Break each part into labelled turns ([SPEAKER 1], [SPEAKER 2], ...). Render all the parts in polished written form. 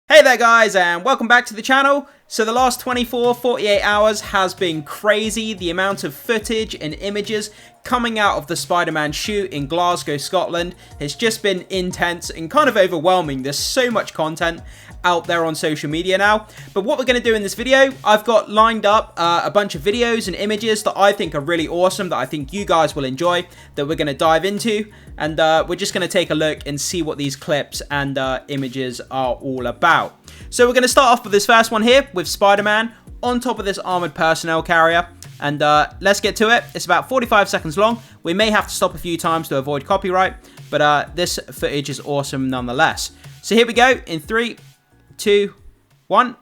[SPEAKER 1] Hey there guys, and welcome back to the channel. So the last 48 hours has been crazy. The amount of footage and images coming out of the Spider-Man shoot in Glasgow, Scotland has just been intense and kind of overwhelming. There's so much content out there on social media now. But what we're going to do in this video, I've got lined up a bunch of videos and images that I think are really awesome, that I think you guys will enjoy, that we're going to dive into. And we're just going to take a look and see what these clips and images are all about. So we're going to start off with this first one here with Spider-Man on top of this armored personnel carrier. And let's get to it. It's about 45 seconds long. We may have to stop a few times to avoid copyright, but this footage is awesome nonetheless. So here we go in 3, 2, 1.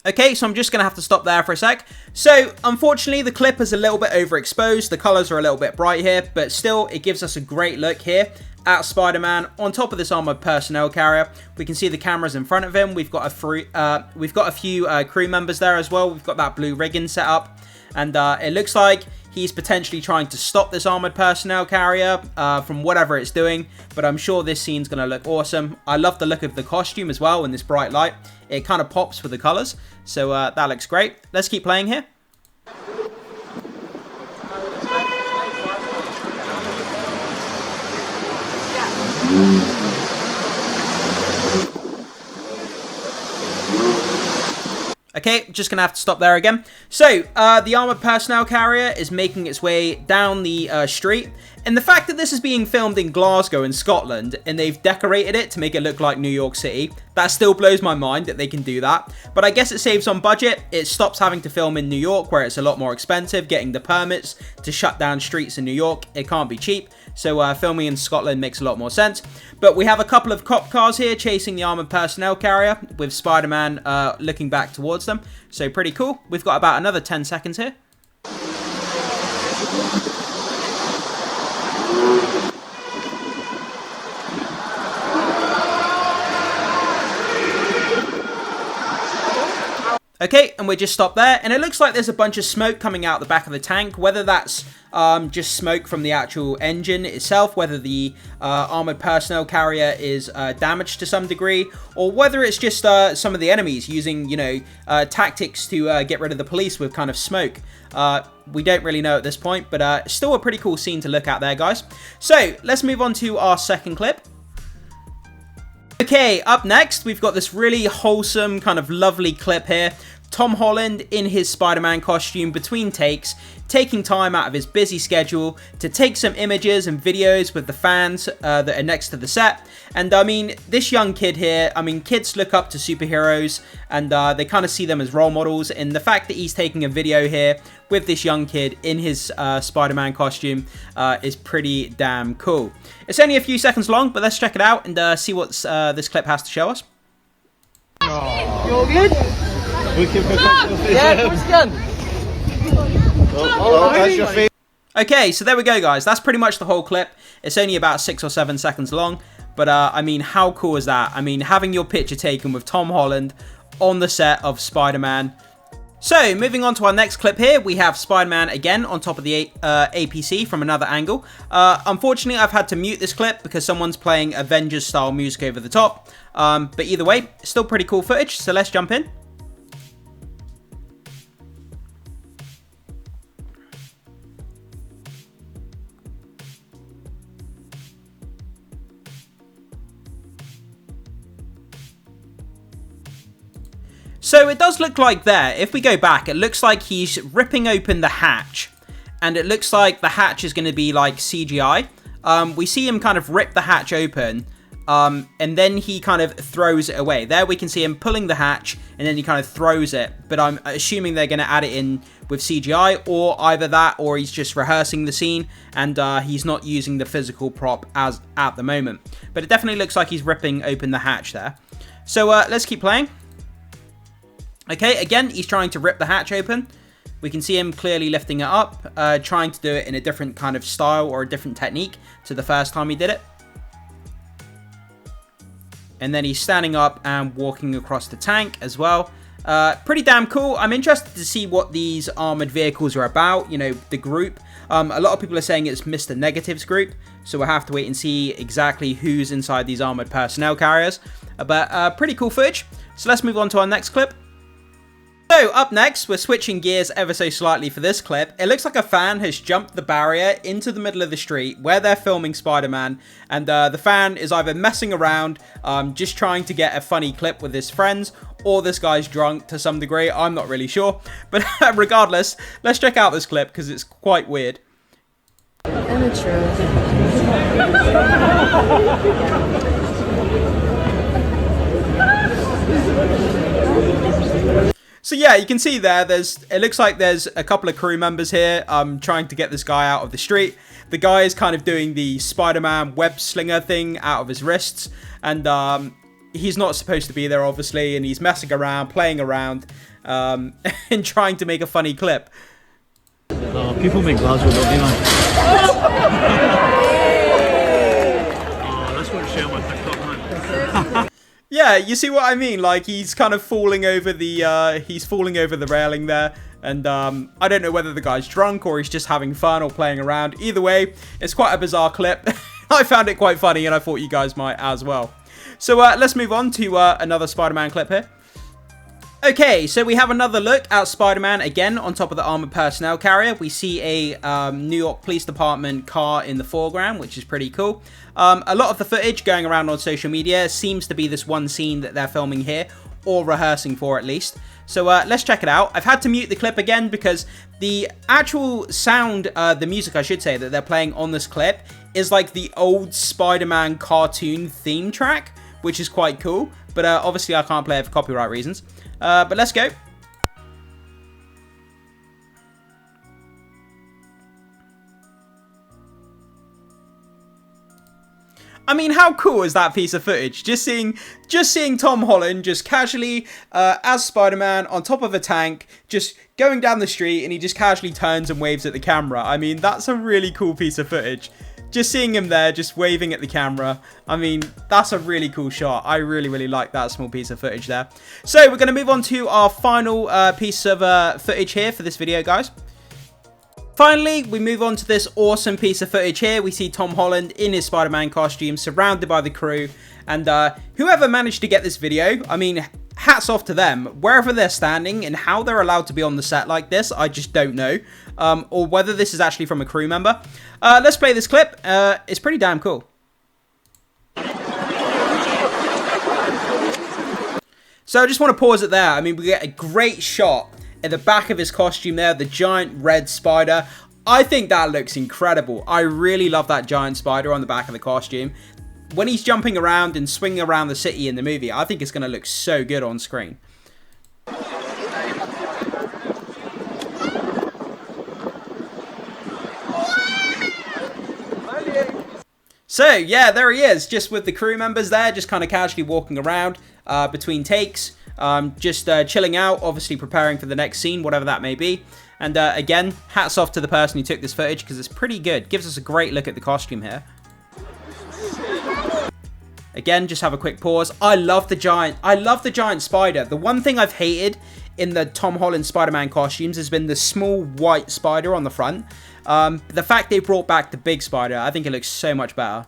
[SPEAKER 1] Okay, so I'm just going to have to stop there for a sec. So, unfortunately, the clip is a little bit overexposed. The colours are a little bit bright here, but still, it gives us a great look here at Spider-Man on top of this armoured personnel carrier. We can see the cameras in front of him. We've got a few crew members there as well. We've got that blue rigging set up, and it looks like he's potentially trying to stop this armoured personnel carrier from whatever it's doing, but I'm sure this scene's going to look awesome. I love the look of the costume as well in this bright light. It kind of pops with the colours, so that looks great. Let's keep playing here. Okay, just going to have to stop there again. So, the armoured personnel carrier is making its way down the street. And the fact that this is being filmed in Glasgow in Scotland, and they've decorated it to make it look like New York City, that still blows my mind that they can do that. But I guess it saves on budget. It stops having to film in New York, where it's a lot more expensive, getting the permits to shut down streets in New York. It can't be cheap. So filming in Scotland makes a lot more sense. But we have a couple of cop cars here chasing the armoured personnel carrier with Spider-Man looking back towards them. So pretty cool. We've got about another 10 seconds here. Okay, and we just stopped there, and it looks like there's a bunch of smoke coming out the back of the tank, whether that's just smoke from the actual engine itself, whether the armored personnel carrier is damaged to some degree, or whether it's just some of the enemies using, tactics to get rid of the police with kind of smoke. We don't really know at this point, but still a pretty cool scene to look at there, guys. So, let's move on to our second clip. Okay, up next, we've got this really wholesome, kind of lovely clip here. Tom Holland in his Spider-Man costume between takes, taking time out of his busy schedule to take some images and videos with the fans that are next to the set. And I mean, this young kid here, I mean, kids look up to superheroes and they kind of see them as role models. And the fact that he's taking a video here with this young kid in his Spider-Man costume is pretty damn cool. It's only a few seconds long, but let's check it out and see what this clip has to show us.
[SPEAKER 2] Oh. You all good? Yeah, of course you can.
[SPEAKER 1] Okay, so there we go, guys. That's pretty much the whole clip. It's only about 6 or 7 seconds long. But, I mean, how cool is that? I mean, having your picture taken with Tom Holland on the set of Spider-Man. So, moving on to our next clip here, we have Spider-Man again on top of the APC from another angle. Unfortunately, I've had to mute this clip because someone's playing Avengers-style music over the top. But either way, still pretty cool footage, so let's jump in. So it does look like there, if we go back, it looks like he's ripping open the hatch. And it looks like the hatch is going to be like CGI. We see him kind of rip the hatch open. And then he kind of throws it away. There we can see him pulling the hatch and then he kind of throws it. But I'm assuming they're going to add it in with CGI, or either that or he's just rehearsing the scene and he's not using the physical prop as at the moment. But it definitely looks like he's ripping open the hatch there. So let's keep playing. Okay, again, he's trying to rip the hatch open. We can see him clearly lifting it up, trying to do it in a different kind of style or a different technique to the first time he did it. and then he's standing up and walking across the tank as well. Pretty damn cool. I'm interested to see what these armored vehicles are about, you know, the group. A lot of people are saying it's Mr. Negative's group, so we'll have to wait and see exactly who's inside these armored personnel carriers. But pretty cool footage. So let's move on to our next clip. So up next, we're switching gears ever so slightly for this clip. It looks like a fan has jumped the barrier into the middle of the street where they're filming Spider-Man, and the fan is either messing around, just trying to get a funny clip with his friends, or this guy's drunk to some degree. I'm not really sure, but regardless, let's check out this clip because it's quite weird. So yeah, you can see there, it looks like there's a couple of crew members here trying to get this guy out of the street. The guy is kind of doing the Spider-Man web-slinger thing out of his wrists, and he's not supposed to be there, obviously, and he's messing around, playing around, and trying to make a funny clip.
[SPEAKER 2] People make Glasgow, don't they, man? That's what I share on my TikTok, man.
[SPEAKER 1] Yeah, you see what I mean? Like, he's kind of falling over the railing there. And I don't know whether the guy's drunk or he's just having fun or playing around. Either way, it's quite a bizarre clip. I found it quite funny and I thought you guys might as well. So let's move on to another Spider-Man clip here. Okay, so we have another look at Spider-Man again on top of the armored personnel carrier. We see a New York Police Department car in the foreground, which is pretty cool. A lot of the footage going around on social media seems to be this one scene that they're filming here, or rehearsing for at least. So let's check it out. I've had to mute the clip again because the actual sound, the music I should say, that they're playing on this clip is like the old Spider-Man cartoon theme track, which is quite cool. But obviously I can't play it for copyright reasons. But let's go. I mean, how cool is that piece of footage? Just seeing Tom Holland just casually as Spider-Man on top of a tank, just going down the street, and he just casually turns and waves at the camera. I mean, that's a really cool piece of footage. Just seeing him there, just waving at the camera. I mean, that's a really cool shot. I really, really like that small piece of footage there. So we're going to move on to our final piece of footage here for this video, guys. Finally, we move on to this awesome piece of footage here. We see Tom Holland in his Spider-Man costume, surrounded by the crew. And whoever managed to get this video, I mean, hats off to them. Wherever they're standing and how they're allowed to be on the set like this, I just don't know. Or whether this is actually from a crew member. Let's play this clip. It's pretty damn cool. So I just want to pause it there. I mean, we get a great shot at the back of his costume there, the giant red spider. I think that looks incredible. I really love that giant spider on the back of the costume. When he's jumping around and swinging around the city in the movie, I think it's going to look so good on screen. So, yeah, there he is, just with the crew members there, just kind of casually walking around between takes, just chilling out, obviously preparing for the next scene, whatever that may be. And again, hats off to the person who took this footage, because it's pretty good. Gives us a great look at the costume here. Again, just have a quick pause. I love the giant spider. The one thing I've hated in the Tom Holland Spider-Man costumes has been the small white spider on the front. The fact they brought back the big spider, I think it looks so much better.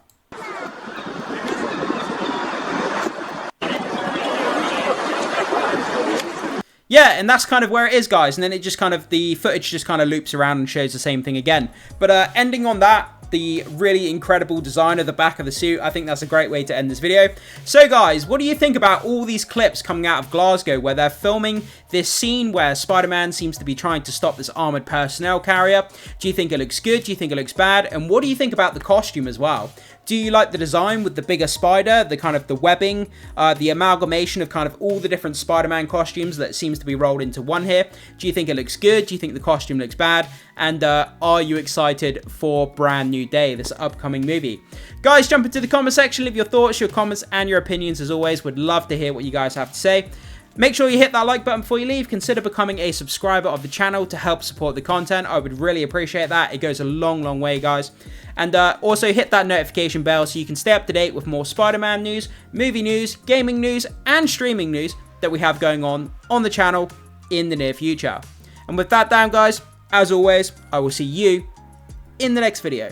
[SPEAKER 1] Yeah, and that's kind of where it is, guys. And then it just kind of, the footage just kind of loops around and shows the same thing again. But ending on that, the really incredible design of the back of the suit, I think that's a great way to end this video. So guys, what do you think about all these clips coming out of Glasgow where they're filming this scene where Spider-Man seems to be trying to stop this armored personnel carrier? Do you think it looks good? Do you think it looks bad? And what do you think about the costume as well? Do you like the design with the bigger spider, the kind of the webbing, the amalgamation of kind of all the different Spider-Man costumes that seems to be rolled into one here? Do you think it looks good? Do you think the costume looks bad? And are you excited for Brand New Day, this upcoming movie? Guys, jump into the comment section, leave your thoughts, your comments, and your opinions as always. Would love to hear what you guys have to say. Make sure you hit that like button before you leave. Consider becoming a subscriber of the channel to help support the content. I would really appreciate that. It goes a long, long way, guys. And also hit that notification bell so you can stay up to date with more Spider-Man news, movie news, gaming news, and streaming news that we have going on the channel in the near future. And with that down, guys, as always, I will see you in the next video.